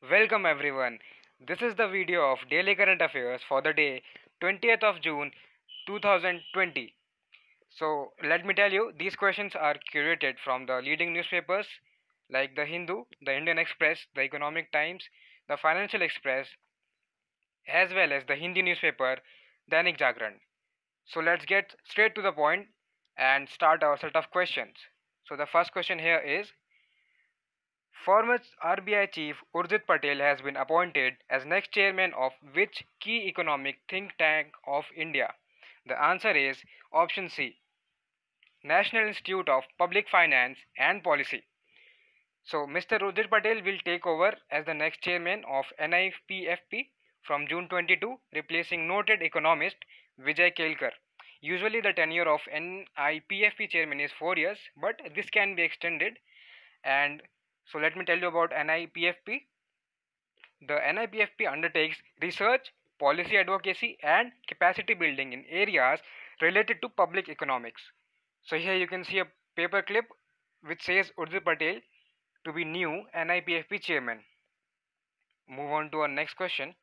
Welcome everyone. This is the video of daily current affairs for the day 20th of June 2020. So let me tell you, these questions are curated from the leading newspapers like the Hindu, the Indian Express, the Economic Times, the Financial Express, as well as the Hindi newspaper Dainik Jagran. So let's get straight to the point and start our set of questions. So the first question here is, former RBI chief Urjit Patel has been appointed as next chairman of which key economic think tank of India? The answer is option C, National Institute of Public Finance and Policy. So Mr. Urjit Patel will take over as the next chairman of NI PFP from June 22, replacing noted economist Vijay Kelkar. Usually the tenure of NI PFP chairman is 4 years, but this can be extended. And so let me tell you about NIPFP. The NIPFP undertakes research, policy advocacy, and capacity building in areas related to public economics. So here you can see a paper clip which says Urjit Patel to be new NIPFP chairman. Move on to our next question.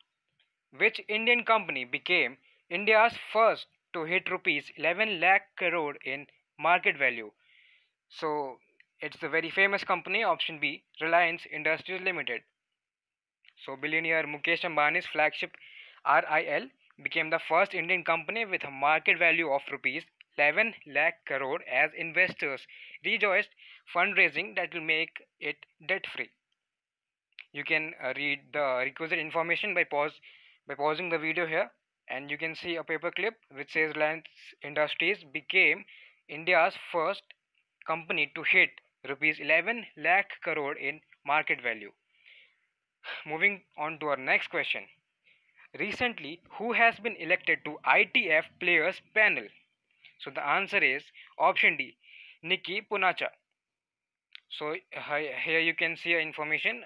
Which Indian company became India's first to hit rupees 11 lakh crore in market value? So it's the very famous company, option B, Reliance Industries Limited. So billionaire Mukesh Ambani's flagship RIL became the first Indian company with a market value of rupees 11 lakh crore as investors rejoiced fundraising that will make it debt free. You can read the requisite information by pausing the video here, and you can see a paper clip which says Reliance Industries became India's first company to hit rupees 11 lakh crore in market value. Moving on to our next question. Recently, who has been elected to ITF Players Panel? So the answer is option D, Nikki Punacha. So here you can see information.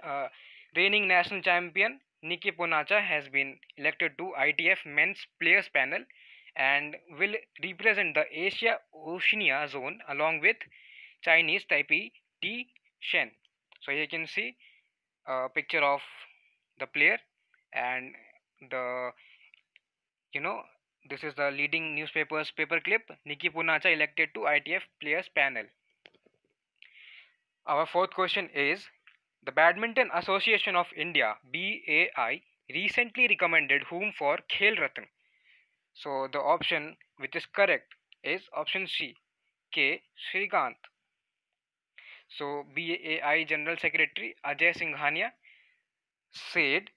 Reigning national champion Nikki Punacha has been elected to ITF Men's Players Panel and will represent the Asia Oceania zone along with Chinese Taipei T Shen. So here you can see a picture of the player and the you know this is the leading newspaper's paper clip. Nikki Punacha elected to ITF Players Panel. Our fourth question is, the Badminton Association of India BAI recently recommended whom for Khel Ratna? So the option which is correct is option C, K Shrikant. So BAI General Secretary Ajay Singhania said,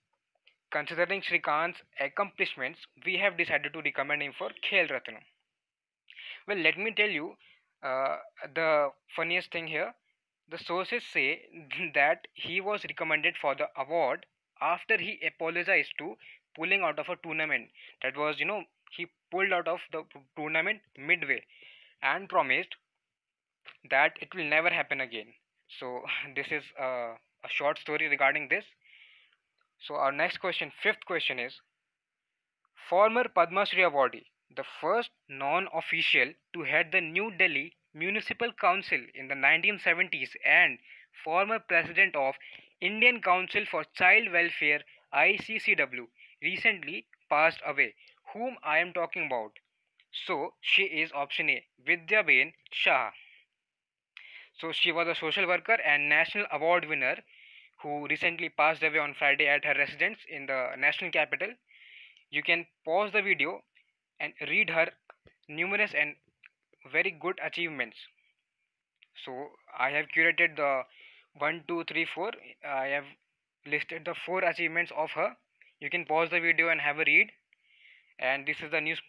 considering Shrikant's accomplishments, we have decided to recommend him for Khel Ratna. Well, let me tell you uh, the funniest thing here. The sources say that he was recommended for the award after he apologized to pulling out of a tournament. That was, he pulled out of the tournament midway and promised that it will never happen again. So, this is a short story regarding this. So, our next question, fifth question is, former Padma Shri awardee, the first non-official to head the New Delhi Municipal Council in the 1970s and former president of Indian Council for Child Welfare ICCW recently passed away. Whom I am talking about? So she is option A, Vidya Ben Shah. So she was a social worker and national award winner who recently passed away on Friday at her residence in the national capital. You can pause the video and read her numerous and very good achievements. So I have curated the 1, 2, 3, 4. I have listed the 4 achievements of her. You can pause the video and have a read. And this is the news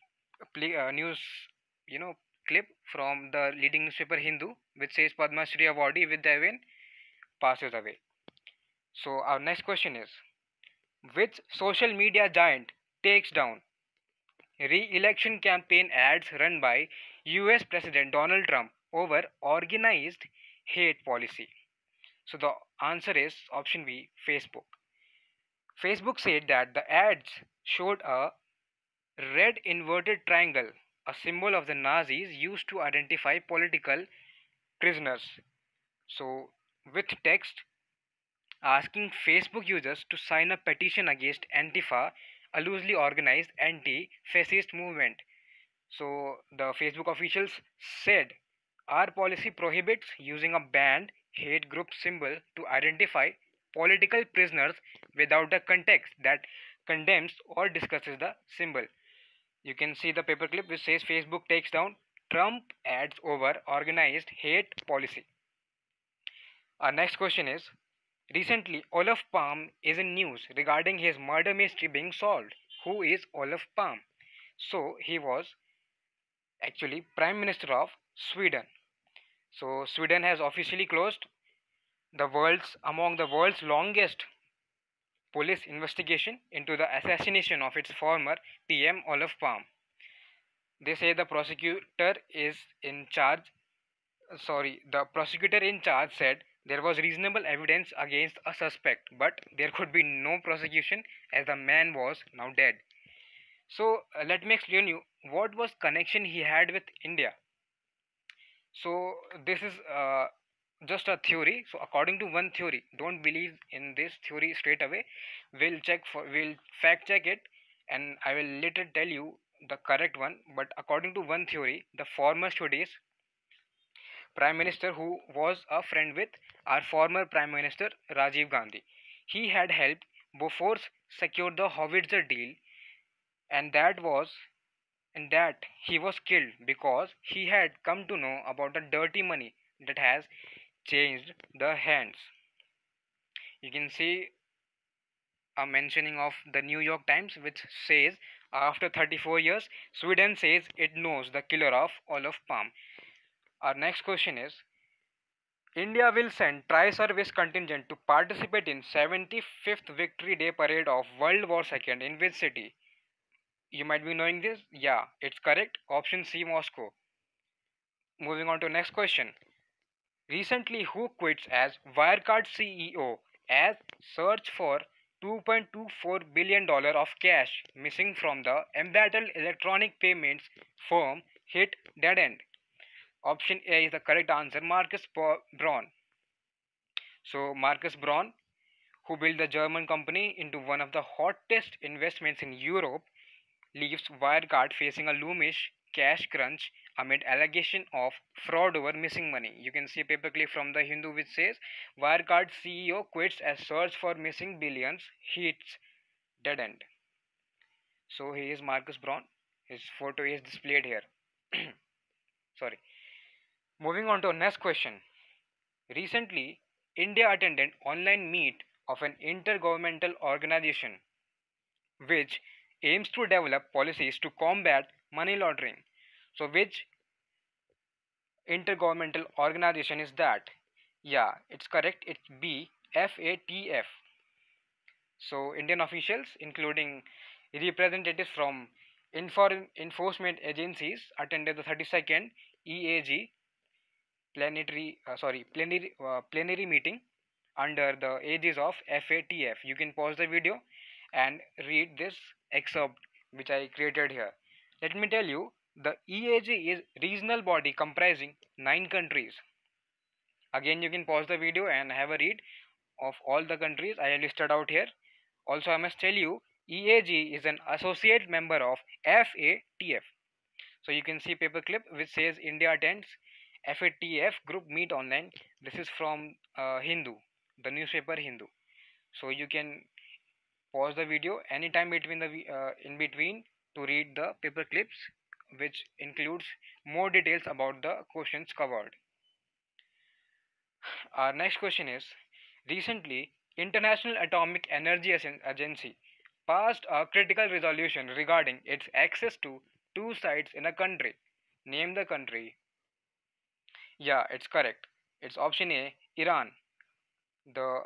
clip from the leading newspaper Hindu, which says Padma Shri awardee Vidya Ben passes away. So our next question is, which social media giant takes down re-election campaign ads run by US President Donald Trump over organized hate policy? So the answer is option B, Facebook. Facebook said that the ads showed a red inverted triangle, a symbol of the Nazis used to identify political prisoners. So with text, asking Facebook users to sign a petition against Antifa, a loosely organized anti-fascist movement. So the Facebook officials said our policy prohibits using a banned hate group symbol to identify political prisoners without a context that condemns or discusses the symbol. You can see the paperclip which says Facebook takes down Trump ads over organized hate policy. Our next question is, recently Olaf Palme is in news regarding his murder mystery being solved. Who is Olaf Palme? So he was actually Prime Minister of Sweden. So Sweden has officially closed among the world's longest police investigation into the assassination of its former PM Olaf Palme. They say the prosecutor in charge said there was reasonable evidence against a suspect, but there could be no prosecution as the man was now dead. So let me explain you what was connection he had with India. So this is just a theory. So according to one theory, don't believe in this theory straight away. We'll fact check it, and I will later tell you the correct one. But according to one theory, the former Swedish prime minister, who was a friend with our former prime minister Rajiv Gandhi, he had helped Bofors secure the Howitzer deal, and that he was killed because he had come to know about the dirty money that has changed the hands. You can see a mentioning of the New York Times which says after 34 years Sweden says it knows the killer of Olaf Palme. Our next question is, India will send tri-service contingent to participate in 75th Victory Day parade of World War II in which city? You might be knowing this. Yeah, it's correct. Option C, Moscow. Moving on to next question. Recently, who quits as Wirecard CEO as search for $2.24 billion of cash missing from the embattled electronic payments firm hit dead end? Option A is the correct answer, Markus Braun. So, Markus Braun, who built the German company into one of the hottest investments in Europe, leaves Wirecard facing a loomish cash crunch amid allegation of fraud over missing money. You can see a paperclip from the Hindu which says Wirecard CEO quits as search for missing billions hits dead end. So he is Markus Braun. His photo is displayed here. Sorry. Moving on to our next question. Recently, India attended online meet of an intergovernmental organization which aims to develop policies to combat money laundering. So, which intergovernmental organization is that? Yeah, it's correct. It's B, FATF. So, Indian officials, including representatives from enforcement agencies, attended the 32nd EAG plenary meeting under the aegis of FATF. You can pause the video and read this excerpt which I created here. Let me tell you, the EAG is regional body comprising 9 countries. Again, you can pause the video and have a read of all the countries I have listed out here. Also, I must tell you, EAG is an associate member of FATF. So you can see paperclip which says India attends FATF group meet online. This is from Hindu, the newspaper Hindu. So you can pause the video anytime in between to read the paper clips, which includes more details about the questions covered. Our next question is, recently International Atomic Energy Agency passed a critical resolution regarding its access to 2 sites in a country. Name the country. Yeah, it's correct. It's option A, Iran. The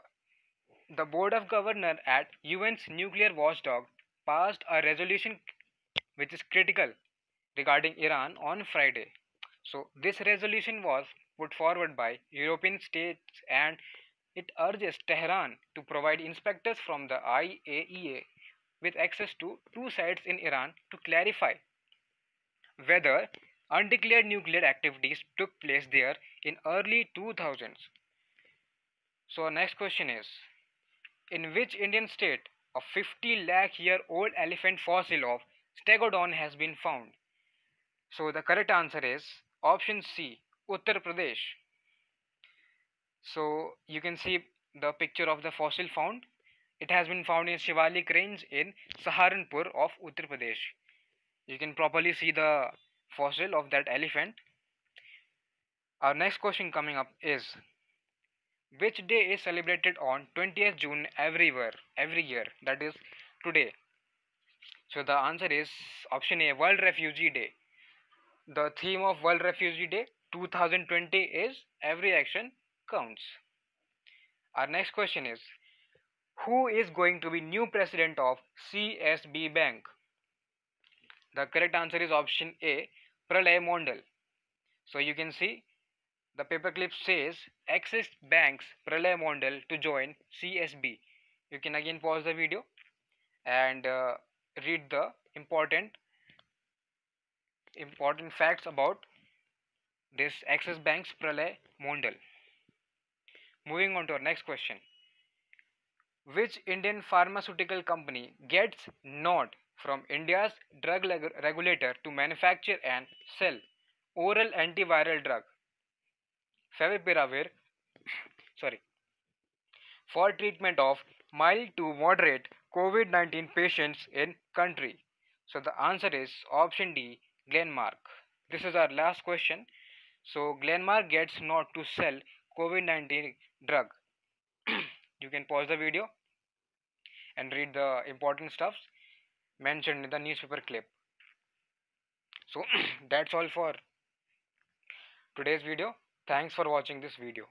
the Board of Governors at UN's nuclear watchdog passed a resolution which is critical regarding Iran on Friday. So this resolution was put forward by European states, and it urges Tehran to provide inspectors from the IAEA with access to 2 sites in Iran to clarify whether undeclared nuclear activities took place there in early 2000s. So our next question is, In which Indian state a 50 lakh year old elephant fossil of stegodon has been found? So the correct answer is option C, Uttar Pradesh. So you can see the picture of the fossil found. It has been found in Shivalik range in Saharanpur of Uttar Pradesh. You can properly see the fossil of that elephant. Our next question coming up is, which day is celebrated on 20th June every year? That is today. So the answer is option A, World Refugee Day. The theme of World Refugee Day 2020 is every action counts. Our next question is, who is going to be new president of CSB Bank? The correct answer is option A, Pralay Mondal. So you can see the paperclip says Axis Bank's Pralay Mondal to join CSB. You can again pause the video and read the important facts about this Axis Bank's Pralay Mondal. Moving on to our next question. Which Indian pharmaceutical company gets nod from India's drug regulator to manufacture and sell oral antiviral drug favipiravir sorry for treatment of mild to moderate COVID-19 patients in country? So the answer is option D, Glenmark. This is our last question. So Glenmark gets nod to sell COVID-19 drug. You can pause the video and read the important stuffs mentioned in the newspaper clip. So that's all for today's video. Thanks for watching this video.